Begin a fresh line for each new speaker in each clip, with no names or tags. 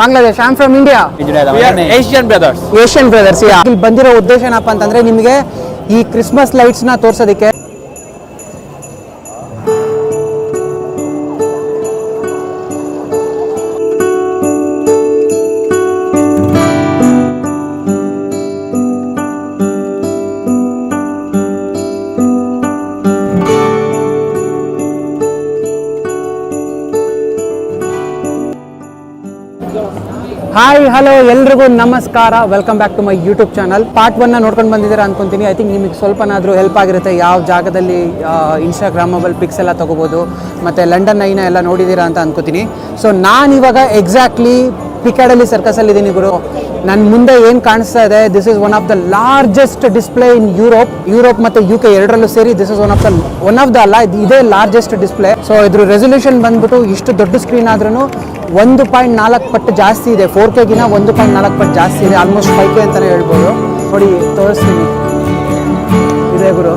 Bangladesh. I am from India.
Asian brothers.
Asian brothers. ಇಲ್ಲಿ ಬಂದಿರೋ ಉದ್ದೇಶ ಏನಪ್ಪ ಅಂತಂದ್ರೆ ನಿಮಗೆ ಈ ಕ್ರಿಸ್ಮಸ್ ಲೈಟ್ಸ್ ನ ತೋರ್ಸೋದಕ್ಕೆ. ಹಾಯ್ ಹಲೋ ಎಲ್ರಿಗೂ ನಮಸ್ಕಾರ, welcome back to my YouTube channel. Part 1 ನೋಡ್ಕೊಂಡು ಬಂದಿದ್ದೀರಾ ಅನ್ಕೊಂತೀನಿ. ಐ ಥಿಂಕ್ ನಿಮಗೆ ಸ್ವಲ್ಪನಾದರೂ ಹೆಲ್ಪ್ ಆಗಿರುತ್ತೆ, ಯಾವ ಜಾಗದಲ್ಲಿ ಇನ್ಸ್ಟಾಗ್ರಾಮಬಲ್ ಪಿಕ್ಸ್ ಎಲ್ಲ ತೊಗೋಬೋದು, ಮತ್ತು ಲಂಡನ್ ಐನ ಎಲ್ಲ ನೋಡಿದ್ದೀರಾ ಅಂತ ಅನ್ಕೋತೀನಿ. ಸೊ ನಾನಿವಾಗ ಎಕ್ಸಾಕ್ಟ್ಲಿ ಪಿಕಾಡೆಲಿ ಸರ್ಕಸಲ್ಲಿ ಇದ್ದೀನಿ ಗುರು. ನನ್ನ ಮುಂದೆ ಏನು ಕಾಣಿಸ್ತಾ ಇದೆ, this is one of the largest display in Europe ಮತ್ತು UK ಎರಡರಲ್ಲೂ ಸೇರಿ this is one of the ಅಲ್ಲ, ಇದೇ ಲಾರ್ಜೆಸ್ಟ್ ಡಿಸ್ಪ್ಲೇ. ಸೊ ಇದ್ರ ರೆಸೊಲ್ಯೂಷನ್ ಬಂದ್ಬಿಟ್ಟು ಇಷ್ಟು ದೊಡ್ಡ ಸ್ಕ್ರೀನ್ ಆದ್ರೂ 1.4 ಪಟ್ಟು ಜಾಸ್ತಿ ಇದೆ. 4Kಗಿನ 1.4 ಪಟ್ಟು ಜಾಸ್ತಿ ಇದೆ, ಆಲ್ಮೋಸ್ಟ್ 5K ಅಂತಲೇ ಹೇಳ್ಬೋದು. ನೋಡಿ ತೋರಿಸ್ತೀನಿ, ಇದೆ ಗುರು.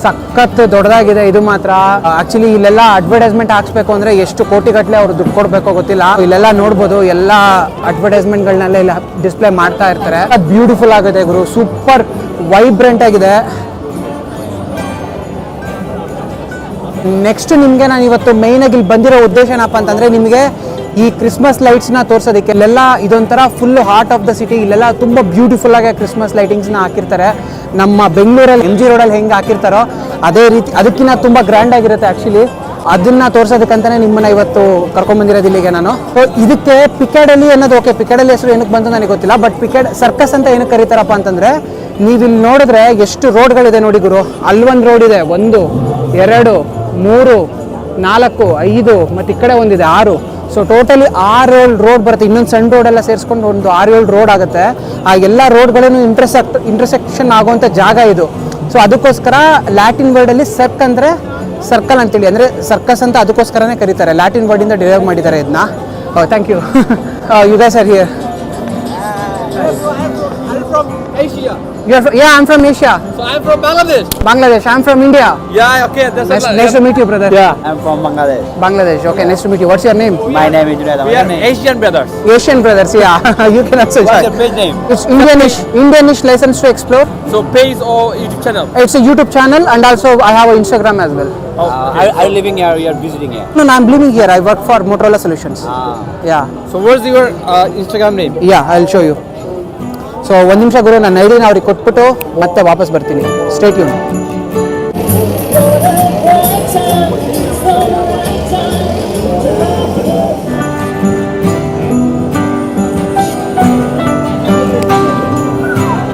ಸಖತ್ ದೊಡ್ಡದಾಗಿದೆ ಇದು ಮಾತ್ರ. ಆಕ್ಚುಲಿ ಇಲ್ಲೆಲ್ಲ ಅಡ್ವರ್ಟೈಸ್ಮೆಂಟ್ ಹಾಕ್ಸ್ಬೇಕು ಅಂದ್ರೆ ಎಷ್ಟು ಕೋಟಿಗಟ್ಟಲೆ ಅವ್ರು ದುಡ್ಡು ಕೊಡಬೇಕೋ ಗೊತ್ತಿಲ್ಲ. ಇಲ್ಲೆಲ್ಲ ನೋಡ್ಬೋದು, ಎಲ್ಲ ಅಡ್ವರ್ಟೈಸ್ಮೆಂಟ್ಗಳನ್ನೆಲ್ಲ ಇಲ್ಲಿ ಡಿಸ್ಪ್ಲೇ ಮಾಡ್ತಾ ಇರ್ತಾರೆ. ಬ್ಯೂಟಿಫುಲ್ ಆಗಿದೆ ಗುರು, ಸೂಪರ್ ವೈಬ್ರೆಂಟ್ ಆಗಿದೆ. ನೆಕ್ಸ್ಟ್ ನಿಮಗೆ ನಾನು ಇವತ್ತು ಮೈನ್ ಆಗಿ ಇಲ್ಲಿ ಬಂದಿರೋ ಉದ್ದೇಶ ಏನಪ್ಪ ಅಂತಂದ್ರೆ ನಿಮಗೆ ಈ ಕ್ರಿಸ್ಮಸ್ ಲೈಟ್ಸ್ನ ತೋರಿಸೋದಕ್ಕೆ. ಇಲ್ಲೆಲ್ಲ ಇದೊಂಥರ full heart of the city. ಇಲ್ಲೆಲ್ಲ ತುಂಬ ಬ್ಯೂಟಿಫುಲ್ ಆಗಿ ಕ್ರಿಸ್ಮಸ್ ಲೈಟಿಂಗ್ಸ್ನ ಹಾಕಿರ್ತಾರೆ. ನಮ್ಮ ಬೆಂಗಳೂರಲ್ಲಿ MG ರೋಡಲ್ಲಿ ಹೆಂಗೆ ಹಾಕಿರ್ತಾರೋ ಅದೇ ರೀತಿ, ಅದಕ್ಕಿಂತ ತುಂಬ ಗ್ರ್ಯಾಂಡ್ ಆಗಿರುತ್ತೆ ಆ್ಯಕ್ಚುಲಿ. ಅದನ್ನು ತೋರಿಸೋದಕ್ಕಂತಲೇ ನಿಮ್ಮನ್ನು ಇವತ್ತು ಕರ್ಕೊಂಡ್ಬಂದಿರೋದು ಇಲ್ಲಿಗೆ ನಾನು. ಸೊ ಇದಕ್ಕೆ ಪಿಕಾಡೆಲಿ ಅನ್ನೋದು, ಓಕೆ ಪಿಕಾಡೆಲಿ ಹೆಸರು ಏನಕ್ಕೆ ಬಂತು ನನಗೆ ಗೊತ್ತಿಲ್ಲ, ಬಟ್ ಸರ್ಕಸ್ ಅಂತ ಏನಕ್ಕೆ ಕರೀತಾರಪ್ಪ ಅಂತಂದರೆ, ನೀವಿಲ್ಲಿ ನೋಡಿದ್ರೆ ಎಷ್ಟು ರೋಡ್ಗಳಿದೆ ನೋಡಿ ಗುರು. ಅಲ್ಲೊಂದು ರೋಡ್ ಇದೆ, 1 2 3 4 5 ಮತ್ತು ಈ ಕಡೆ ಒಂದಿದೆ 6. ಸೊ ಟೋಟಲಿ 6-7 ರೋಡ್ ಬರುತ್ತೆ. ಇನ್ನೊಂದು ಸಣ್ಣ ರೋಡ್ ಎಲ್ಲ ಸೇರಿಸ್ಕೊಂಡು ಒಂದು 6-7 ರೋಡ್ ಆಗುತ್ತೆ. ಆ ಎಲ್ಲ ರೋಡ್ಗಳೇನು ಇಂಟರ್ಸೆಕ್ಷನ್ ಆಗುವಂಥ ಜಾಗ ಇದು. ಸೊ ಅದಕ್ಕೋಸ್ಕರ ಲ್ಯಾಟಿನ್ ವರ್ಡಲ್ಲಿ ಅಂದರೆ ಸರ್ಕಲ್ ಅಂತೇಳಿ, ಅಂದರೆ ಸರ್ಕಸ್ ಅಂತ ಅದಕ್ಕೋಸ್ಕರನೇ ಕರೀತಾರೆ. ಲ್ಯಾಟಿನ್ ವರ್ಡಿಂದ ಡಿರೈವ್ ಮಾಡಿದ್ದಾರೆ ಇದನ್ನ. Thank you. You guys are here. Yeah, I'm from Asia.
So I'm from Bangladesh.
Bangladesh. I'm from India.
Yeah, okay. That's
Nice to meet you, brother.
Yeah, I'm from Bangladesh.
Bangladesh. Okay, nice to meet you. What's your name?
My name is Junaid. We are Asian brothers.
Asian brothers. Yeah, you can also join.
What's your page name?
It's Indianish License to Explore.
So page or YouTube channel?
It's a YouTube channel, and also I have an Instagram as well.
Oh, are you living here? You are visiting here?
No, I'm living here. I work for Motorola Solutions. Yeah.
So what's your Instagram name?
Yeah, I'll show you. So ಒಂದು ನಿಮಿಷ ಗುರು, ನನ್ನ ಐಡಿನ ಅವ್ರಿಗೆ ಕೊಟ್ಬಿಟ್ಟು ಮತ್ತೆ ವಾಪಸ್ ಬರ್ತೀನಿ. Stay tune.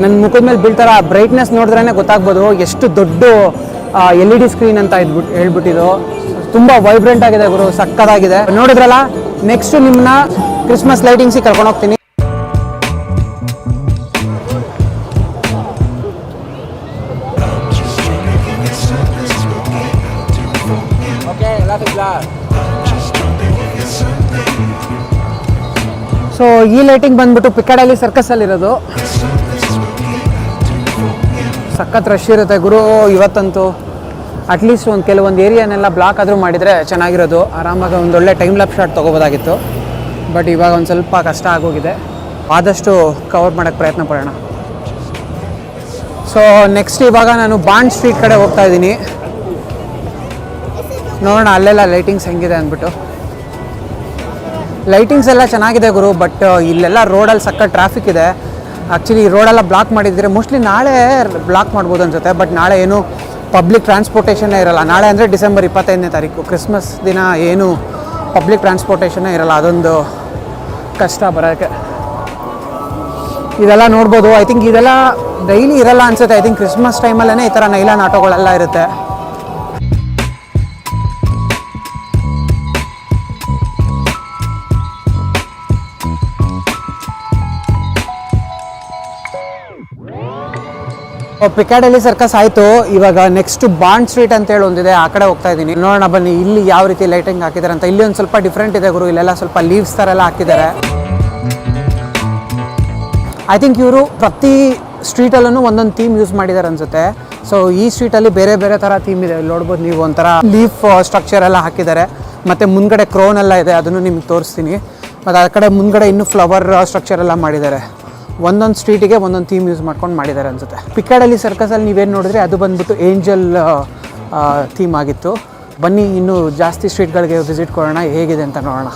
ನನ್ನ ಮುಖದ ಮೇಲೆ ಬೀಳ್ತಾರ ಬ್ರೈಟ್ನೆಸ್ ನೋಡಿದ್ರೇ ಗೊತ್ತಾಗ್ಬೋದು ಎಷ್ಟು ದೊಡ್ಡ LED ಸ್ಕ್ರೀನ್ ಅಂತ ಹೇಳ್ಬಿಟ್ಟಿದ್ದು. ತುಂಬ ವೈಬ್ರೆಂಟ್ ಆಗಿದೆ ಗುರು, ಸಕ್ಕತ್ತಾಗಿದೆ. ನೋಡಿದ್ರಲ್ಲ, ನೆಕ್ಸ್ಟ್ ನಿಮ್ಮನ್ನ ಕ್ರಿಸ್ಮಸ್ ಲೈಟಿಂಗ್ಸಿಗೆ ಕರ್ಕೊಂಡು ಹೋಗ್ತೀನಿ. ಸೊ ಈ ಲೈಟಿಂಗ್ ಬಂದ್ಬಿಟ್ಟು ಪಿಕಾಡೆಲಿ ಸರ್ಕಸಲ್ಲಿರೋದು. ಸಖತ್ ರಶ್ ಇರುತ್ತೆ ಗುರು ಇವತ್ತಂತೂ. ಅಟ್ಲೀಸ್ಟ್ ಕೆಲವೊಂದು ಏರಿಯಾನೆಲ್ಲ ಬ್ಲಾಕ್ ಆದರೂ ಮಾಡಿದರೆ ಚೆನ್ನಾಗಿರೋದು. ಆರಾಮಾಗಿ ಒಂದೊಳ್ಳೆ ಟೈಮ್ ಲ್ಯಾಪ್ ಶಾಟ್ ತೊಗೋಬೋದಾಗಿತ್ತು. ಬಟ್ ಇವಾಗ ಒಂದು ಸ್ವಲ್ಪ ಕಷ್ಟ ಆಗೋಗಿದೆ. ಆದಷ್ಟು ಕವರ್ ಮಾಡೋಕ್ಕೆ ಪ್ರಯತ್ನ ಪಡೋಣ. ಸೊ ನೆಕ್ಸ್ಟ್ ಇವಾಗ ನಾನು ಬಾಂಡ್ ಸ್ಟ್ರೀಟ್ ಕಡೆ ಹೋಗ್ತಾ ಇದ್ದೀನಿ. ನೋಡೋಣ ಅಲ್ಲೆಲ್ಲ ಲೈಟಿಂಗ್ಸ್ ಹೆಂಗಿದೆ ಅಂದ್ಬಿಟ್ಟು. ಲೈಟಿಂಗ್ಸ್ ಎಲ್ಲ ಚೆನ್ನಾಗಿದೆ ಗುರು, ಬಟ್ ಇಲ್ಲೆಲ್ಲ ರೋಡಲ್ಲಿ ಸಕ್ಕ ಟ್ರಾಫಿಕ್ ಇದೆ. ಆ್ಯಕ್ಚುಲಿ ರೋಡೆಲ್ಲ ಬ್ಲಾಕ್ ಮಾಡಿದರೆ ಮೋಸ್ಟ್ಲಿ ನಾಳೆ ಬ್ಲಾಕ್ ಮಾಡ್ಬೋದು ಅನ್ಸುತ್ತೆ. ಬಟ್ ನಾಳೆ ಏನು ಪಬ್ಲಿಕ್ ಟ್ರಾನ್ಸ್ಪೋರ್ಟೇಷನ್ನೇ ಇರೋಲ್ಲ. ನಾಳೆ ಅಂದರೆ ಡಿಸೆಂಬರ್ 25ನೇ ತಾರೀಕು, ಕ್ರಿಸ್ಮಸ್ ದಿನ ಏನು ಪಬ್ಲಿಕ್ ಟ್ರಾನ್ಸ್ಪೋರ್ಟೇಷನ್ನೇ ಇರೋಲ್ಲ. ಅದೊಂದು ಕಷ್ಟ ಬರೋಕ್ಕೆ. ಇದೆಲ್ಲ ನೋಡ್ಬೋದು. ಐ ಥಿಂಕ್ ಇದೆಲ್ಲ ಡೈಲಿ ಇರಲ್ಲ ಅನ್ಸುತ್ತೆ. ಐ ಥಿಂಕ್ ಕ್ರಿಸ್ಮಸ್ ಟೈಮಲ್ಲೇ ಈ ಥರ ನೈಲಾನ್ ಆಟೋಗಳೆಲ್ಲ ಇರುತ್ತೆ. ಪಿಕಾಡೆಲಿ ಸರ್ಕಸ್ ಆಯಿತು. ಇವಾಗ ನೆಕ್ಸ್ಟ್ ಬಾಂಡ್ ಸ್ಟ್ರೀಟ್ ಅಂತೇಳಿ ಒಂದಿದೆ, ಆ ಕಡೆ ಹೋಗ್ತಾ ಇದ್ದೀನಿ. ನೋಡೋಣ ಬನ್ನಿ ಇಲ್ಲಿ ಯಾವ ರೀತಿ ಲೈಟಿಂಗ್ ಹಾಕಿದ್ದಾರೆ ಅಂತ. ಇಲ್ಲಿ ಒಂದು ಸ್ವಲ್ಪ ಡಿಫ್ರೆಂಟ್ ಇದೆ ಗುರು. ಇಲ್ಲೆಲ್ಲ ಸ್ವಲ್ಪ ಲೀವ್ಸ್ ಥರ ಎಲ್ಲ ಹಾಕಿದ್ದಾರೆ. ಐ ಥಿಂಕ್ ಇವರು ಪ್ರತಿ ಸ್ಟ್ರೀಟಲ್ಲೂ ಒಂದೊಂದು ಥೀಮ್ ಯೂಸ್ ಮಾಡಿದ್ದಾರೆ ಅನಿಸುತ್ತೆ. ಸೊ ಈ ಸ್ಟ್ರೀಟಲ್ಲಿ ಬೇರೆ ಬೇರೆ ಥರ ಥೀಮ್ ಇದೆ. ಇಲ್ಲಿ ನೋಡ್ಬೋದು ನೀವು, ಒಂಥರ ಲೀಫ್ ಸ್ಟ್ರಕ್ಚರ್ ಎಲ್ಲ ಹಾಕಿದ್ದಾರೆ. ಮತ್ತು ಮುಂದ್ಗಡೆ ಕ್ರೋನ್ ಎಲ್ಲ ಇದೆ, ಅದನ್ನು ನಿಮ್ಗೆ ತೋರಿಸ್ತೀನಿ. ಮತ್ತು ಆ ಕಡೆ ಮುಂದ್ಗಡೆ ಇನ್ನೂ ಫ್ಲವರ್ ಸ್ಟ್ರಕ್ಚರ್ ಎಲ್ಲ ಮಾಡಿದ್ದಾರೆ. ಒಂದೊಂದು ಸ್ಟ್ರೀಟಿಗೆ ಒಂದೊಂದು ಥೀಮ್ ಯೂಸ್ ಮಾಡ್ಕೊಂಡು ಮಾಡಿದ್ದಾರೆ ಅನಿಸುತ್ತೆ. ಪಿಕ್ಕಾಡಲ್ಲಿ ಸರ್ಕಸಲ್ಲಿ ನೀವೇನು ನೋಡಿದ್ರೆ ಅದು ಬಂದ್ಬಿಟ್ಟು ಏಂಜಲ್ ಥೀಮ್ ಆಗಿತ್ತು. ಬನ್ನಿ ಇನ್ನೂ ಜಾಸ್ತಿ ಸ್ಟ್ರೀಟ್ಗಳಿಗೆ ವಿಸಿಟ್ ಕೊಡೋಣ, ಹೇಗಿದೆ ಅಂತ ನೋಡೋಣ.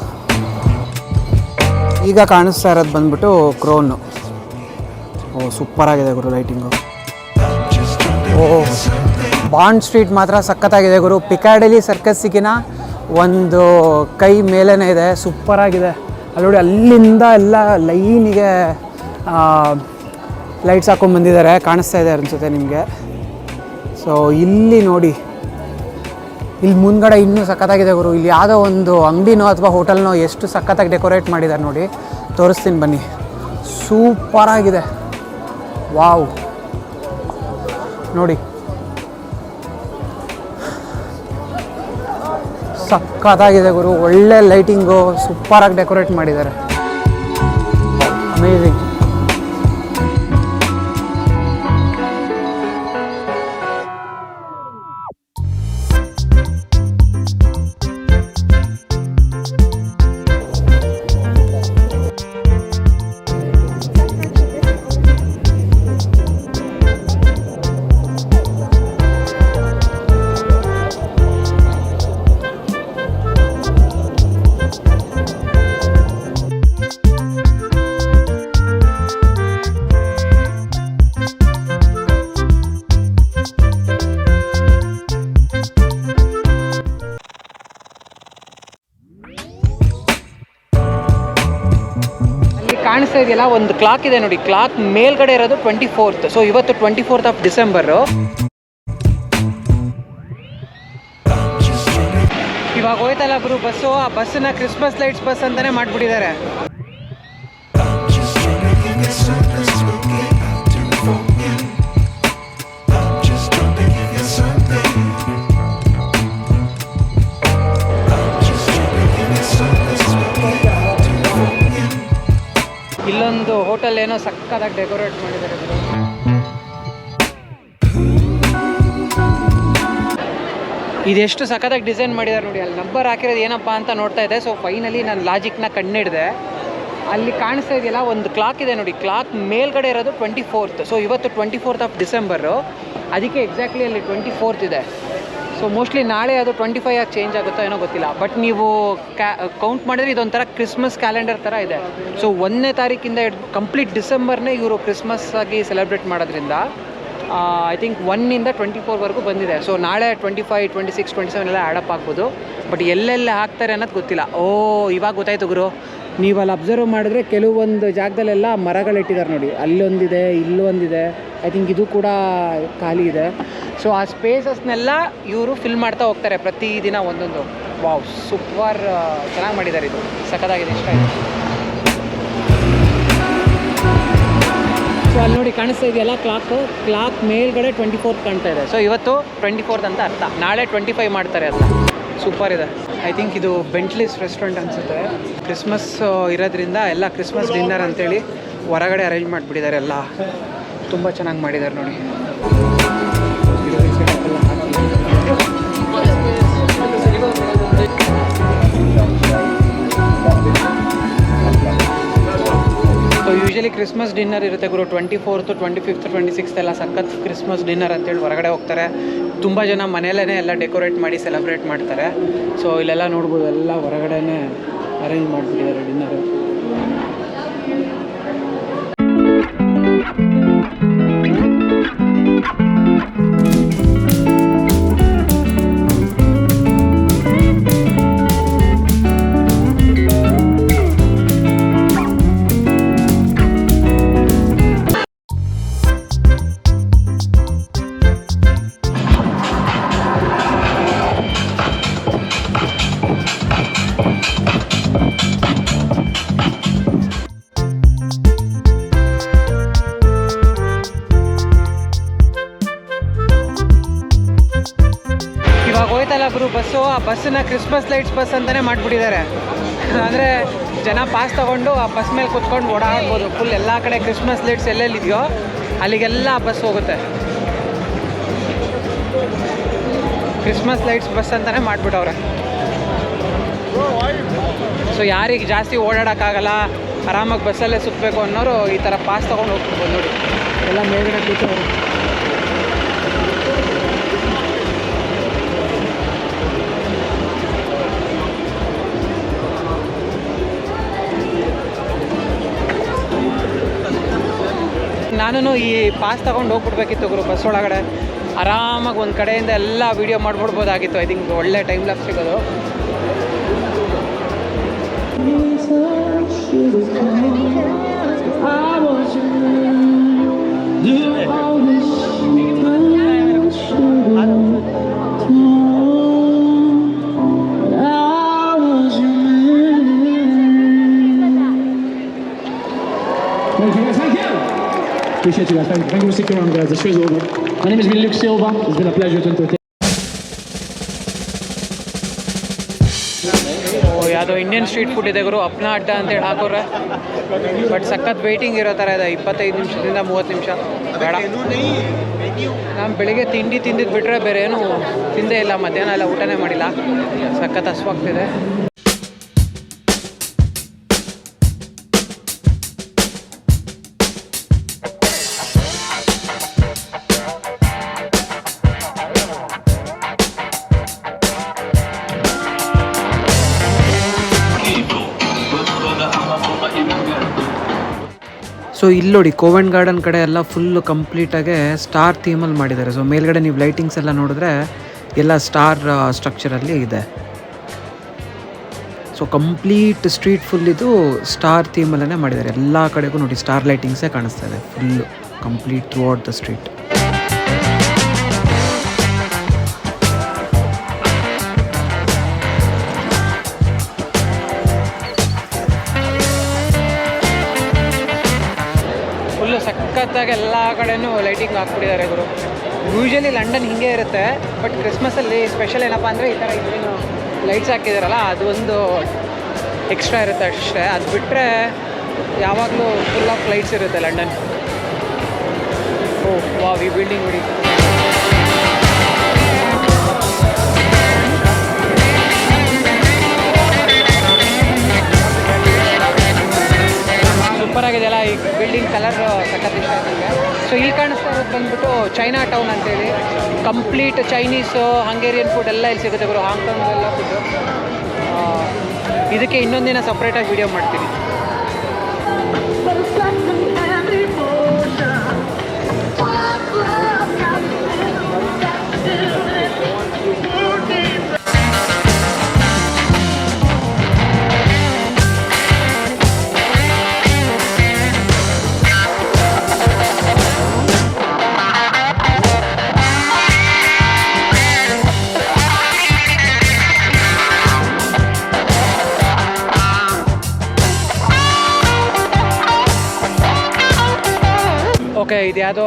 ಈಗ ಕಾಣಿಸ್ತಾ ಇರೋದು ಬಂದ್ಬಿಟ್ಟು ಕ್ರೋನು. ಸೂಪರಾಗಿದೆ ಗುರು ಲೈಟಿಂಗು. ಬಾಂಡ್ ಸ್ಟ್ರೀಟ್ ಮಾತ್ರ ಸಖತ್ತಾಗಿದೆ ಗುರು. ಪಿಕ್ಕಾಡಲಿ ಸರ್ಕಸ್ಸಿಗಿನ ಒಂದು ಕೈ ಮೇಲೇ ಇದೆ, ಸೂಪರಾಗಿದೆ. ಅಲ್ಲಿ ನೋಡಿ, ಅಲ್ಲಿಂದ ಎಲ್ಲ ಲೈನಿಗೆ ಲೈಟ್ಸ್ ಹಾಕೊಂಡು ಬಂದಿದ್ದಾರೆ, ಕಾಣಿಸ್ತಾ ಇದೆ ಅನಿಸುತ್ತೆ ನಿಮಗೆ. ಸೊ ಇಲ್ಲಿ ನೋಡಿ, ಇಲ್ಲಿ ಮುಂದ್ಗಡೆ ಇನ್ನೂ ಸಖತ್ತಾಗಿದೆ ಗುರು. ಇಲ್ಲಿ ಯಾವುದೋ ಒಂದು ಅಂಗಡಿನೋ ಅಥವಾ ಹೋಟೆಲ್ನೋ ಎಷ್ಟು ಸಖತ್ತಾಗಿ ಡೆಕೋರೇಟ್ ಮಾಡಿದ್ದಾರೆ ನೋಡಿ, ತೋರಿಸ್ತೀನಿ ಬನ್ನಿ. ಸೂಪರಾಗಿದೆ, ವಾವ್. ನೋಡಿ ಸಖತ್ತಾಗಿದೆ ಗುರು. ಒಳ್ಳೆ ಲೈಟಿಂಗು, ಸೂಪರಾಗಿ ಡೆಕೋರೇಟ್ ಮಾಡಿದ್ದಾರೆ. ಅಮೇಝಿಂಗ್. ಕಾಣಿಸ್ತಾ ಇದೆಯಲ್ಲ, ಒಂದು ಕ್ಲಾಕ್ ಇದೆ ನೋಡಿ. ಕ್ಲಾಕ್ ಮೇಲ್ಗಡೆ ಇರೋದು 24th. ಸೊ ಇವತ್ತು 24th ಆಫ್ ಡಿಸೆಂಬರು. ಇವಾಗ ಹೋಯ್ತಲ್ಲ ಗುರು ಬಸ್ಸು, ಆ ಬಸ್ಸನ್ನ ಕ್ರಿಸ್ಮಸ್ ಲೈಟ್ಸ್ ಬಸ್ ಅಂತಾನೆ ಮಾಡ್ಬಿಟ್ಟಿದ್ದಾರೆ. ಇಲ್ಲೊಂದು ಹೋಟೆಲ್ ಏನೋ ಸಕ್ಕತ್ತಾಗಿ ಡೆಕೋರೇಟ್ ಮಾಡಿದ್ದಾರೆ. ಇದೆಷ್ಟು ಸಖತ್ತಾಗಿ ಡಿಸೈನ್ ಮಾಡಿದ್ದಾರೆ ನೋಡಿ. ಅಲ್ಲಿ ನಂಬರ್ ಹಾಕಿರೋದು ಏನಪ್ಪ ಅಂತ ನೋಡ್ತಾ ಇದ್ದೆ. ಸೊ ಫೈನಲಿ ನಾನು ಲಾಜಿಕ್ನ ಕಂಡಿಡಿದೆ. ಅಲ್ಲಿ ಕಾಣಿಸ್ತಾ ಇದೆಯಲ್ಲ, ಒಂದು ಕ್ಲಾಕ್ ಇದೆ ನೋಡಿ. ಕ್ಲಾಕ್ ಮೇಲ್ಗಡೆ ಇರೋದು 24th. ಸೊ ಇವತ್ತು 24th ಆಫ್ ಡಿಸೆಂಬರು, ಅದಕ್ಕೆ ಎಕ್ಸಾಕ್ಟ್ಲಿ ಅಲ್ಲಿ 24th ಇದೆ. ಸೊ ಮೋಸ್ಟ್ಲಿ ನಾಳೆ ಅದು 25 ಆಗಿ ಚೇಂಜ್ ಆಗುತ್ತೋ ಏನೋ ಗೊತ್ತಿಲ್ಲ. ಬಟ್ ನೀವು ಕೌಂಟ್ ಮಾಡಿದ್ರೆ ಇದೊಂಥರ ಕ್ರಿಸ್ಮಸ್ ಕ್ಯಾಲೆಂಡರ್ ಥರ ಇದೆ. ಸೊ 1ನೇ ತಾರೀಕಿಂದ ಕಂಪ್ಲೀಟ್ ಡಿಸೆಂಬರ್ನೇ ಇವರು ಕ್ರಿಸ್ಮಸ್ ಆಗಿ ಸೆಲೆಬ್ರೇಟ್ ಮಾಡೋದ್ರಿಂದ ಐ ಥಿಂಕ್ 1ಇಂದ 24ವರೆಗೂ ಬಂದಿದೆ. ಸೊ ನಾಳೆ 25, 26, 27 ಎಲ್ಲ ಆ್ಯಡಪ್ ಆಗ್ಬೋದು. ಬಟ್ ಎಲ್ಲೆಲ್ಲ ಹಾಕ್ತಾರೆ ಅನ್ನೋದು ಗೊತ್ತಿಲ್ಲ. ಇವಾಗ ಗೊತ್ತಾಯ್ತು ಗುರು. ನೀವು ಅಲ್ಲಿ ಅಬ್ಸರ್ವ್ ಮಾಡಿದ್ರೆ ಕೆಲವೊಂದು ಜಾಗದಲ್ಲೆಲ್ಲ ಮರಗಳಿಟ್ಟಿದ್ದಾರೆ ನೋಡಿ. ಅಲ್ಲೊಂದಿದೆ, ಇಲ್ಲೊಂದಿದೆ. ಐ ಥಿಂಕ್ ಇದು ಕೂಡ ಖಾಲಿ ಇದೆ. ಸೊ ಆ ಸ್ಪೇಸಸ್ನೆಲ್ಲ ಇವರು ಫಿಲ್ ಮಾಡ್ತಾ ಹೋಗ್ತಾರೆ ಪ್ರತಿದಿನ ಒಂದೊಂದು. ವಾವ್, ಸೂಪರ್ ಚೆನ್ನಾಗಿ ಮಾಡಿದ್ದಾರೆ. ಇದು ಸಖತ್ತಾಗಿದೆ, ಇಷ್ಟ ಆಯಿತು. ಸೊ ಅಲ್ಲಿ ನೋಡಿ ಕಾಣಿಸ್ತಾ ಇದೆಯಲ್ಲ ಕ್ಲಾಕ್ ಮೇಲ್ಗಡೆ 24th ಕಾಣ್ತಾ ಇದೆ. ಸೊ ಇವತ್ತು 24th ಅಂತ ಅರ್ಥ. ನಾಳೆ 25 ಮಾಡ್ತಾರೆ ಅಂತ. ಸೂಪರ್ ಇದೆ. ಐ ಥಿಂಕ್ ಇದು ಬೆಂಟ್ಲಿಸ್ ರೆಸ್ಟೋರೆಂಟ್ ಅನಿಸುತ್ತೆ. ಕ್ರಿಸ್ಮಸ್ ಇರೋದ್ರಿಂದ ಎಲ್ಲ ಕ್ರಿಸ್ಮಸ್ ಡಿನ್ನರ್ ಅಂತೇಳಿ ಹೊರಗಡೆ ಅರೇಂಜ್ ಮಾಡಿಬಿಟ್ಟಿದ್ದಾರೆ. ಎಲ್ಲ ತುಂಬ ಚೆನ್ನಾಗಿ ಮಾಡಿದ್ದಾರೆ ನೋಡಿ. ಸೊ ಯೂಶಲಿ ಕ್ರಿಸ್ಮಸ್ ಡಿನ್ನರ್ ಇರುತ್ತೆ ಗುರು. 24th, 25th, 26th ಎಲ್ಲ ಸಖತ್ ಕ್ರಿಸ್ಮಸ್ ಡಿನ್ನರ್ ಅಂತೇಳಿ ಹೊರಗಡೆ ಹೋಗ್ತಾರೆ. ತುಂಬ ಜನ ಮನೆಯಲ್ಲೇ ಎಲ್ಲ ಡೆಕೋರೇಟ್ ಮಾಡಿ ಸೆಲೆಬ್ರೇಟ್ ಮಾಡ್ತಾರೆ. ಸೊ ಇಲ್ಲೆಲ್ಲ ನೋಡ್ಬೋದು, ಎಲ್ಲ ಹೊರಗಡೆನೇ ಅರೇಂಜ್ ಮಾಡಿಬಿಟ್ಟಿದ್ದಾರೆ ಡಿನ್ನರು. ಹೋಯ್ತಲ್ಲ ಗುರು ಬಸ್ಸು, ಆ ಬಸ್ಸನ್ನ ಕ್ರಿಸ್ಮಸ್ ಲೈಟ್ಸ್ ಬಸ್ ಅಂತಲೇ ಮಾಡಿಬಿಟ್ಟಿದ್ದಾರೆ. ಅಂದರೆ ಜನ ಪಾಸ್ ತೊಗೊಂಡು ಆ ಬಸ್ ಮೇಲೆ ಕೂತ್ಕೊಂಡು ಓಡಾಡ್ಬೋದು. ಫುಲ್ ಎಲ್ಲ ಕಡೆ ಕ್ರಿಸ್ಮಸ್ ಲೈಟ್ಸ್ ಎಲ್ಲೆಲ್ಲಿದೆಯೋ ಅಲ್ಲಿಗೆಲ್ಲ ಬಸ್ ಹೋಗುತ್ತೆ. ಕ್ರಿಸ್ಮಸ್ ಲೈಟ್ಸ್ ಬಸ್ ಅಂತಲೇ ಮಾಡಿಬಿಟ್ಟವ್ರೆ. ಸೊ ಯಾರಿಗೆ ಜಾಸ್ತಿ ಓಡಾಡೋಕ್ಕಾಗಲ್ಲ, ಆರಾಮಾಗಿ ಬಸ್ಸಲ್ಲೇ ಸುತ್ತಬೇಕು ಅನ್ನೋರು ಈ ಥರ ಪಾಸ್ ತೊಗೊಂಡು ಹೋಗ್ತಿರ್ಬೋದು. ನೋಡಿ ಎಲ್ಲ ಮೇಲ್ಗಡೆ ಕೂತವ್ರು. ನಾನು ಈ ಪಾಸ್ ತೊಗೊಂಡು ಹೋಗ್ಬಿಡ್ಬೇಕಿತ್ತು ಗುರು ಬಸ್ ಒಳಗಡೆ. ಆರಾಮಾಗಿ ಒಂದು ಕಡೆಯಿಂದ ಎಲ್ಲ ವೀಡಿಯೋ ಮಾಡಿಬಿಡ್ಬೋದಾಗಿತ್ತು. ಐ ಥಿಂಕ್ ಒಳ್ಳೆ ಟೈಮ್ ಲ್ಯಾಪ್ಸ್ ಸಿಗೋದು.
Appreciate you guys. Thank you for sticking around, guys. The show's over. My name has been Luke Silva. It's been a pleasure to entertain.
ಯಾವುದೋ Indian street food ಇದೆ ಗುರು, ಅಪ್ನಾ ಅಡ್ಡ ಅಂತೇಳಿ ಹಾಕೋರೆ. But ಸಖತ್ waiting ಇರೋ ಥರ ಇದೆ, 25 ನಿಮಿಷದಿಂದ 30 ನಿಮಿಷ. ಬೇಡ, ನಾನು ಬೆಳಿಗ್ಗೆ ತಿಂಡಿ ತಿಂದಿದ್ದು ಬಿಟ್ಟರೆ ಬೇರೆ ಏನು ತಿಂದೇ ಇಲ್ಲ. ಮಧ್ಯಾಹ್ನ ಎಲ್ಲ ಊಟನೇ ಮಾಡಿಲ್ಲ. ಸಖತ್ ಹಸ್ವಾಗ್ತಿದೆ. ಸೊ ಇಲ್ಲಿ ನೋಡಿ ಕೋವೆಂಟ್ ಗಾರ್ಡನ್ ಕಡೆ ಎಲ್ಲ ಫುಲ್ಲು ಕಂಪ್ಲೀಟಾಗೆ ಸ್ಟಾರ್ ಥೀಮಲ್ಲಿ ಮಾಡಿದ್ದಾರೆ. ಸೊ ಮೇಲ್ಗಡೆ ನೀವು ಲೈಟಿಂಗ್ಸ್ ಎಲ್ಲ ನೋಡಿದ್ರೆ ಎಲ್ಲ ಸ್ಟಾರ್ ಸ್ಟ್ರಕ್ಚರಲ್ಲಿ ಇದೆ. ಸೊ ಕಂಪ್ಲೀಟ್ ಸ್ಟ್ರೀಟ್ ಫುಲ್ ಇದು ಸ್ಟಾರ್ ಥೀಮಲ್ಲೇ ಮಾಡಿದ್ದಾರೆ. ಎಲ್ಲ ಕಡೆಗೂ ನೋಡಿ ಸ್ಟಾರ್ ಲೈಟಿಂಗ್ಸೇ ಕಾಣಿಸ್ತಾ ಇದೆ full complete through out the street. ಸಖತ್ತಾಗಿ ಎಲ್ಲ ಕಡೆನೂ ಲೈಟಿಂಗ್ ಹಾಕ್ಬಿಟ್ಟಿದ್ದಾರೆ ಗುರು. ಯೂಶ್ವಲಿ ಲಂಡನ್ ಹಿಂಗೆ ಇರುತ್ತೆ, ಬಟ್ ಕ್ರಿಸ್ಮಸಲ್ಲಿ ಸ್ಪೆಷಲ್ ಏನಪ್ಪ ಅಂದರೆ ಈ ಥರ ಏನು ಲೈಟ್ಸ್ ಹಾಕಿದಾರಲ್ಲ ಅದು ಒಂದು ಎಕ್ಸ್ಟ್ರಾ ಇರುತ್ತೆ ಅಷ್ಟೇ. ಅದು ಬಿಟ್ಟರೆ ಯಾವಾಗಲೂ ಫುಲ್ ಆಫ್ ಲೈಟ್ಸ್ ಇರುತ್ತೆ ಲಂಡನ್. ಓ ವಾವ್, ಈ ಬಿಲ್ಡಿಂಗ್ ನೋಡಿ. ಸೂಪರ್ ಆಗಿದೆಯಲ್ಲ ಈ ಬಿಲ್ಡಿಂಗ್, ಕಲರ್ ಸಖತ್ ಇಷ್ಟ ಆಯ್ತು ನನಗೆ. ಸೊ ಇಲ್ಲಿ ಕಾಣಿಸ್ತಾ ಇರೋದು ಬಂದ್ಬಿಟ್ಟು ಚೈನಾ ಟೌನ್ ಅಂತೇಳಿ. ಕಂಪ್ಲೀಟ್ ಚೈನೀಸು, ಹಂಗೇರಿಯನ್ ಫುಡ್ ಎಲ್ಲ ಇಲ್ಲಿ ಸಿಗುತ್ತೆ ಗುರು. ಹಾಂಗ್ಕಾಂಗ್ದೆಲ್ಲ ಫುಡ್ಡು. ಇದಕ್ಕೆ ಇನ್ನೊಂದಿನ ಸಪ್ರೇಟಾಗಿ ವೀಡಿಯೋ ಮಾಡ್ತೀನಿ. ಓಕೆ, ಇದು ಯಾವುದೋ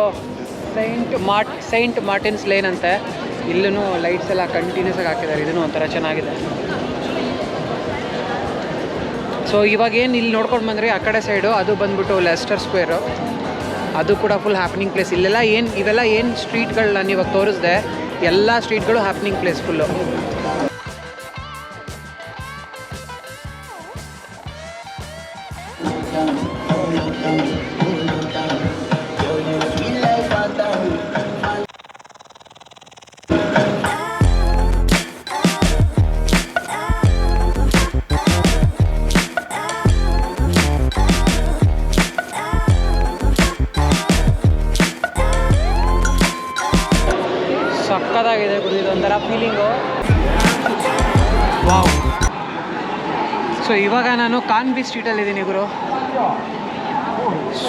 ಸೈಂಟ್ ಮಾರ್ಟಿನ್ಸ್ ಲೇನ್ ಅಂತೆ. ಇಲ್ಲೂ ಲೈಟ್ಸ್ ಎಲ್ಲ ಕಂಟಿನ್ಯೂಸ್ ಆಗಿ ಹಾಕಿದ್ದಾರೆ. ಇದೂ ಒಂಥರ ಚೆನ್ನಾಗಿದೆ. ಸೊ ಇವಾಗೇನು ಇಲ್ಲಿ ನೋಡ್ಕೊಂಡು ಬಂದರೆ ಆ ಕಡೆ ಸೈಡು ಅದು ಬಂದ್ಬಿಟ್ಟು ಲೆಸ್ಟರ್ ಸ್ಕ್ವೇರು. ಅದು ಕೂಡ ಫುಲ್ ಹ್ಯಾಪ್ನಿಂಗ್ ಪ್ಲೇಸ್. ಇಲ್ಲೆಲ್ಲ ಇವೆಲ್ಲ ಏನು ಸ್ಟ್ರೀಟ್ಗಳು ನಾನು ಇವಾಗ ತೋರಿಸ್ದೆ, ಎಲ್ಲ ಸ್ಟ್ರೀಟ್ಗಳು ಹ್ಯಾಪ್ನಿಂಗ್ ಪ್ಲೇಸ್ ಫುಲ್ಲು. ಸಕ್ಕತ್ತಾಗಿದೆ ಗುರು, ಇದೊಂಥರ ಫೀಲಿಂಗು. ವಾವ್. ಸೊ ಇವಾಗ ನಾನು ಕಾನ್ಬಿ ಸ್ಟ್ರೀಟಲ್ಲಿದ್ದೀನಿ ಗುರು.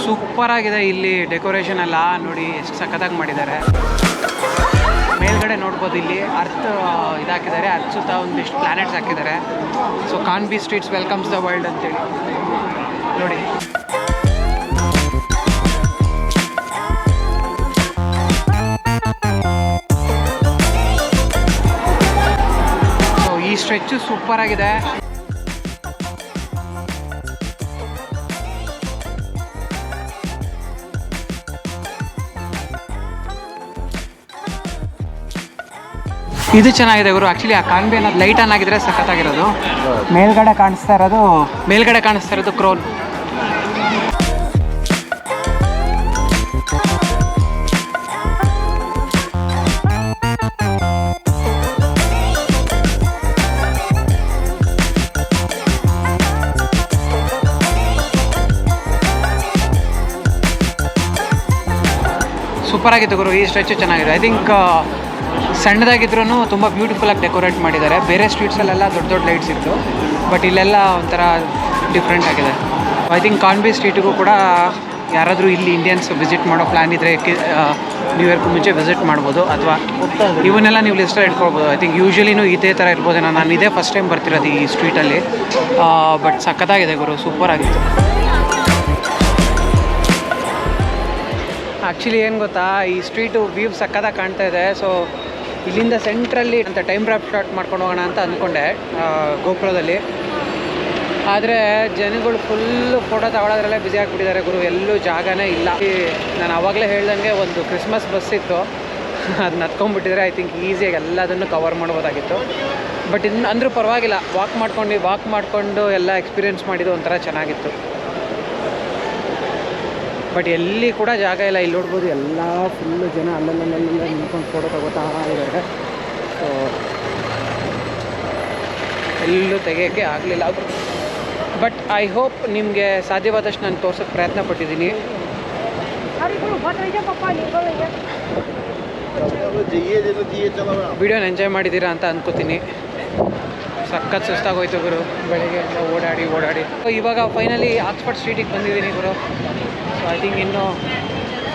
ಸೂಪರಾಗಿದೆ ಇಲ್ಲಿ ಡೆಕೋರೇಷನ್ ಎಲ್ಲ ನೋಡಿ, ಎಷ್ಟು ಸಖತ್ತಾಗಿ ಮಾಡಿದ್ದಾರೆ. ಮೇಲ್ಗಡೆ ನೋಡ್ಬೋದು ಇಲ್ಲಿ ಅರ್ತ್ ಇದಾಕಿದ್ದಾರೆ, ಅರ್ತ್ ಸುತ್ತ ಒಂದಿಷ್ಟು ಪ್ಲಾನೆಟ್ಸ್ ಹಾಕಿದ್ದಾರೆ. ಸೊ ಕಾನ್ಬಿ ಸ್ಟ್ರೀಟ್ಸ್ ವೆಲ್ಕಮ್ಸ್ ದ ವರ್ಲ್ಡ್ ಅಂತೇಳಿ ನೋಡಿ. ಸೊ ಈ ಸ್ಟ್ರೆಚ್ಚು ಸೂಪರಾಗಿದೆ. ಇದು ಚೆನ್ನಾಗಿದೆ ಗುರು. ಆ್ಯಕ್ಚುಲಿ ಆ ಕಾನ್ಬೆ ಅನ್ನೋದು ಲೈಟ್ ಆನ್ ಆಗಿದ್ರೆ ಸಖತ್ತಾಗಿರೋದು. ಮೇಲ್ಗಡೆ ಕಾಣಿಸ್ತಾ ಇರೋದು ಕ್ರೋನ್. ಸೂಪರ್ ಆಗಿತ್ತು ಗುರು. ಈ ಸ್ಟ್ರೆಚ್ಚು ಚೆನ್ನಾಗಿದೆ. ಐ ಥಿಂಕ್ ಸಣ್ಣದಾಗಿದ್ರೂ ತುಂಬ ಬ್ಯೂಟಿಫುಲ್ಲಾಗಿ ಡೆಕೋರೇಟ್ ಮಾಡಿದ್ದಾರೆ. ಬೇರೆ ಸ್ಟ್ರೀಟ್ಸಲ್ಲೆಲ್ಲ ದೊಡ್ಡ ದೊಡ್ಡ ಲೈಟ್ಸ್ ಇತ್ತು, ಬಟ್ ಇಲ್ಲೆಲ್ಲ ಒಂಥರ ಡಿಫ್ರೆಂಟ್ ಆಗಿದೆ. ಐ ಥಿಂಕ್ ಕಾನ್ಬೆ ಸ್ಟ್ರೀಟಿಗೂ ಕೂಡ ಯಾರಾದರೂ ಇಲ್ಲಿ ಇಂಡಿಯನ್ಸ್ ವಿಸಿಟ್ ಮಾಡೋ ಪ್ಲ್ಯಾನ್ ಇದ್ದರೆ ನ್ಯೂ ಇಯರ್ಗೂ ಮುಂಚೆ ವಿಸಿಟ್ ಮಾಡ್ಬೋದು, ಅಥವಾ ಇವನ್ನೆಲ್ಲ ನೀವು ಲಿಸ್ಟಲ್ಲಿ ಇಟ್ಕೊಳ್ಬೋದು. ಐ ಥಿಂಕ್ ಯೂಶ್ವಲಿನೂ ಇದೇ ಥರ ಇರ್ಬೋದೇನೋ. ನಾನು ಇದೇ ಫಸ್ಟ್ ಟೈಮ್ ಬರ್ತಿರೋದು ಈ ಸ್ಟ್ರೀಟಲ್ಲಿ, ಬಟ್ ಸಖತ್ತಾಗಿದೆ ಗುರು. ಸೂಪರ್ ಆಗಿತ್ತು. ಆ್ಯಕ್ಚುಲಿ ಏನು ಗೊತ್ತಾ, ಈ ಸ್ಟ್ರೀಟು ವ್ಯೂ ಸಕ್ಕತ್ತಾಗಿ ಕಾಣ್ತಾ ಇದೆ. ಸೊ ಇಲ್ಲಿಂದ ಸೆಂಟ್ರಲ್ಲಿ ಅಂತ ಟೈಮ್ ರ್ಯಾಪ್ ಸ್ಟಾರ್ಟ್ ಮಾಡ್ಕೊಂಡು ಹೋಗೋಣ ಅಂತ ಅಂದ್ಕೊಂಡೆ ಗೋಪುರದಲ್ಲಿ. ಆದರೆ ಜನಗಳು ಫುಲ್ಲು ಫೋಟೋ ತಗೊಳ್ಳೋದ್ರಲ್ಲೇ ಬ್ಯುಸಿ ಆಗಿಬಿಟ್ಟಿದ್ದಾರೆ ಗುರು. ಎಲ್ಲೂ ಜಾಗನೇ ಇಲ್ಲ. ನಾನು ಆವಾಗಲೇ ಹೇಳ್ದಂಗೆ ಒಂದು ಕ್ರಿಸ್ಮಸ್ ಬಸ್ ಇತ್ತು, ಅದನ್ನ ಹತ್ಕೊಂಡ್ಬಿಟ್ಟಿದ್ರೆ ಐ ಥಿಂಕ್ ಈಸಿಯಾಗಿ ಎಲ್ಲದನ್ನು ಕವರ್ ಮಾಡ್ಬೋದಾಗಿತ್ತು. ಬಟ್ ಅಂದರೂ ಪರವಾಗಿಲ್ಲ, ವಾಕ್ ಮಾಡಿಕೊಂಡು ಎಲ್ಲ ಎಕ್ಸ್ಪೀರಿಯೆನ್ಸ್ ಮಾಡಿದ್ದು ಒಂಥರ ಚೆನ್ನಾಗಿತ್ತು. ಬಟ್ ಎಲ್ಲಿ ಕೂಡ ಜಾಗ ಇಲ್ಲ. ಇಲ್ಲಿ ನೋಡ್ಬೋದು ಎಲ್ಲ ಫುಲ್ಲು ಜನ ಅಲ್ಲಲ್ಲೆಲ್ಲ ನಿಂತ್ಕೊಂಡು ಫೋಟೋ ತಗೋತಾ ಇದ್ದಾರೆ. ಸೊ ಎಲ್ಲೂ ತೆಗೆಯೋಕ್ಕೆ ಆಗಲಿಲ್ಲ. ಬಟ್ ಐ ಹೋಪ್ ನಿಮಗೆ ಸಾಧ್ಯವಾದಷ್ಟು ನಾನು ತೋರ್ಸೋಕ್ಕೆ ಪ್ರಯತ್ನ ಪಟ್ಟಿದ್ದೀನಿ. ವಿಡಿಯೋನ ಎಂಜಾಯ್ ಮಾಡಿದ್ದೀರಾ ಅಂತ ಅಂದ್ಕೋತೀನಿ. ಸಖತ್ ಸುಸ್ತಾಗೋಯ್ತು ಗುರು, ಬೆಳಗ್ಗೆಯಿಂದ ಓಡಾಡಿ. ಇವಾಗ ಫೈನಲಿ ಆಕ್ಸ್ಫರ್ಡ್ ಸ್ಟ್ರೀಟಿಗೆ ಬಂದಿದ್ದೀನಿ ಗುರು. ಸೊ ಐ ಥಿಂಕ್ ಇನ್ನು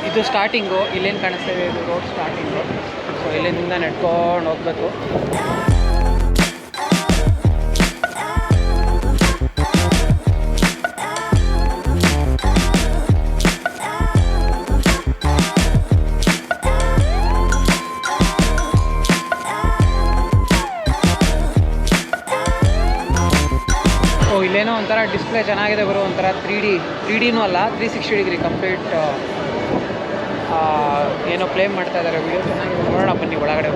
ಇದು ಸ್ಟಾರ್ಟಿಂಗು. ಇಲ್ಲೇನು ಕಾಣಿಸ್ತಾ ಇದೆ, ಇದು ರೋಡ್ ಸ್ಟಾರ್ಟಿಂಗು. ಸೊ ಇಲ್ಲಿಂದ ನಡ್ಕೊಂಡು ಹೋಗ್ಬೇಕು. ಇಲ್ಲೇನೋ ಒಂಥರ ಡಿಸ್ಪ್ಲೇ ಚೆನ್ನಾಗಿದೆ ಗುರು. ಒಂಥರ 3Dನೂ ಅಲ್ಲ, 360 ಡಿಗ್ರಿ ಕಂಪ್ಲೀಟ್ ಏನೋ ಪ್ಲೇ ಮಾಡ್ತಾ ಇದ್ದಾರೆ. ವಿಡಿಯೋ ಚೆನ್ನಾಗಿದೆ, ನೋಡೋಣ ಬನ್ನಿ ಒಳಗಡೆ.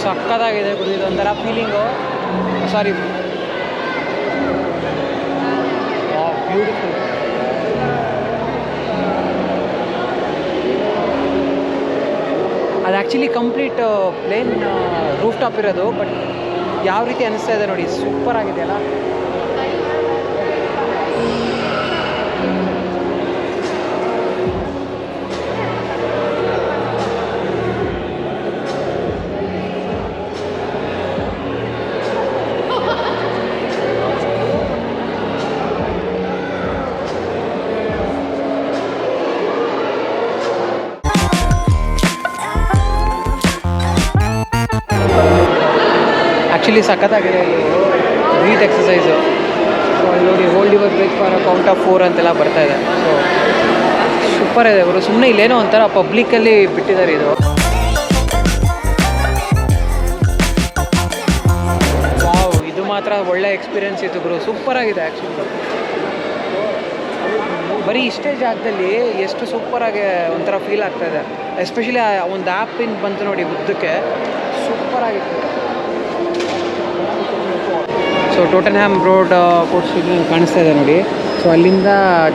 ಸಕ್ಕತ್ತಾಗಿದೆ ಗುರು. ಇದೊಂಥರ ಫೀಲಿಂಗು. Sorry, beautiful. ಅದು actually complete plain roof top ಇರೋದು. ಬಟ್ ಯಾವ ರೀತಿ ಅನಿಸ್ತಾ ಇದೆ ನೋಡಿ, ಸೂಪರ್ ಆಗಿದೆ ಅಲ್ಲ. ಆ್ಯಕ್ಚುಲಿ ಸಖತ್ತಾಗಿದೆ ಇದು ಬ್ರೀತ್ ಎಕ್ಸಸೈಸು. ಸೊ ಅಲ್ಲಿ ನೋಡಿ, hold your breath for count of 4 ಅಂತೆಲ್ಲ ಬರ್ತಾ ಇದೆ. ಸೊ ಸೂಪರ್ ಇದೆ ಅವರು. ಸುಮ್ಮನೆ ಇಲ್ಲೇನೋ ಒಂಥರ ಪಬ್ಲಿಕ್ಕಲ್ಲಿ ಬಿಟ್ಟಿದ್ದಾರೆ ಇದು. ವಾವ್, ಇದು ಮಾತ್ರ ಒಳ್ಳೆ ಎಕ್ಸ್ಪೀರಿಯೆನ್ಸ್ ಇತ್ತು ಗುರು. ಸೂಪರಾಗಿದೆ ಆ್ಯಕ್ಚುಲಿ. ಬರೀ ಇಷ್ಟೇ ಜಾಗದಲ್ಲಿ ಎಷ್ಟು ಸೂಪರಾಗಿ ಒಂಥರ ಫೀಲ್ ಆಗ್ತಾಯಿದೆ. ಎಸ್ಪೆಷಲಿ ಒಂದು ಆ್ಯಪಿಂದ ಬಂತು ನೋಡಿ ಉದ್ದಕ್ಕೆ, ಸೂಪರಾಗಿತ್ತು. ಸೊ ಟೋಟನ್ಹ್ಯಾಮ್ ರೋಡ್ ಕೋರ್ಟ್ ಸ್ಟ್ರೀಟ್ ಕಾಣಿಸ್ತಾ ಇದೆ ನೋಡಿ. ಸೊ ಅಲ್ಲಿಂದ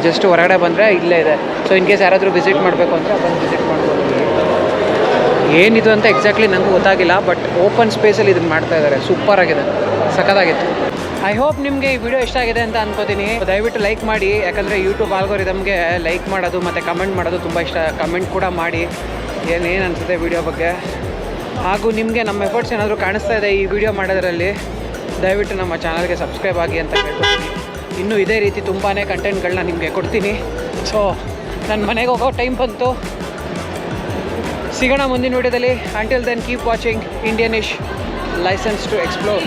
ಜಸ್ಟ್ ಹೊರಗಡೆ ಬಂದರೆ ಇಲ್ಲೇ ಇದೆ. ಸೊ ಇನ್ ಕೇಸ್ ಯಾರಾದರೂ ವಿಸಿಟ್ ಮಾಡಬೇಕು ಅಂದರೆ ಬಂದು ವಿಸಿಟ್ ಮಾಡ್ಬೋದು. ಏನಿದು ಅಂತ ಎಕ್ಸಾಕ್ಟ್ಲಿ ನನಗೂ ಗೊತ್ತಾಗಿಲ್ಲ, ಬಟ್ ಓಪನ್ ಸ್ಪೇಸಲ್ಲಿ ಇದನ್ನು ಮಾಡ್ತಾ ಇದ್ದಾರೆ. ಸೂಪರಾಗಿದೆ, ಸಖತ್ತಾಗಿತ್ತು. ಐ ಹೋಪ್ ನಿಮಗೆ ಈ ವಿಡಿಯೋ ಇಷ್ಟ ಆಗಿದೆ ಅಂತ ಅನ್ಕೋತೀನಿ. ದಯವಿಟ್ಟು ಲೈಕ್ ಮಾಡಿ, ಯಾಕಂದರೆ ಯೂಟ್ಯೂಬ್ ಆಲ್ಗೋರಿದಮ್ಗೆ ಲೈಕ್ ಮಾಡೋದು ಮತ್ತು ಕಮೆಂಟ್ ಮಾಡೋದು ತುಂಬ ಇಷ್ಟ. ಕಮೆಂಟ್ ಕೂಡ ಮಾಡಿ ಏನೇನು ಅನಿಸುತ್ತೆ ವಿಡಿಯೋ ಬಗ್ಗೆ. ಹಾಗೂ ನಿಮಗೆ ನಮ್ಮ ಎಫರ್ಟ್ಸ್ ಏನಾದರೂ ಕಾಣಿಸ್ತಾ ಇದೆ ಈ ವಿಡಿಯೋ ಮಾಡೋದ್ರಲ್ಲಿ, ದಯವಿಟ್ಟು ನಮ್ಮ ಚಾನಲ್ಗೆ ಸಬ್ಸ್ಕ್ರೈಬ್ ಆಗಿ ಅಂತ ಹೇಳ್ತೀನಿ. ಇನ್ನೂ ಇದೇ ರೀತಿ ತುಂಬಾ ಕಂಟೆಂಟ್ಗಳನ್ನ ನಿಮಗೆ ಕೊಡ್ತೀನಿ. ಸೊ ನನ್ನ ಮನೆಗೆ ಹೋಗೋ ಟೈಮ್ ಬಂತು. ಸಿಗೋಣ ಮುಂದಿನ ವಿಡಿಯೋದಲ್ಲಿ. Until then keep watching Indian ish licence to explore.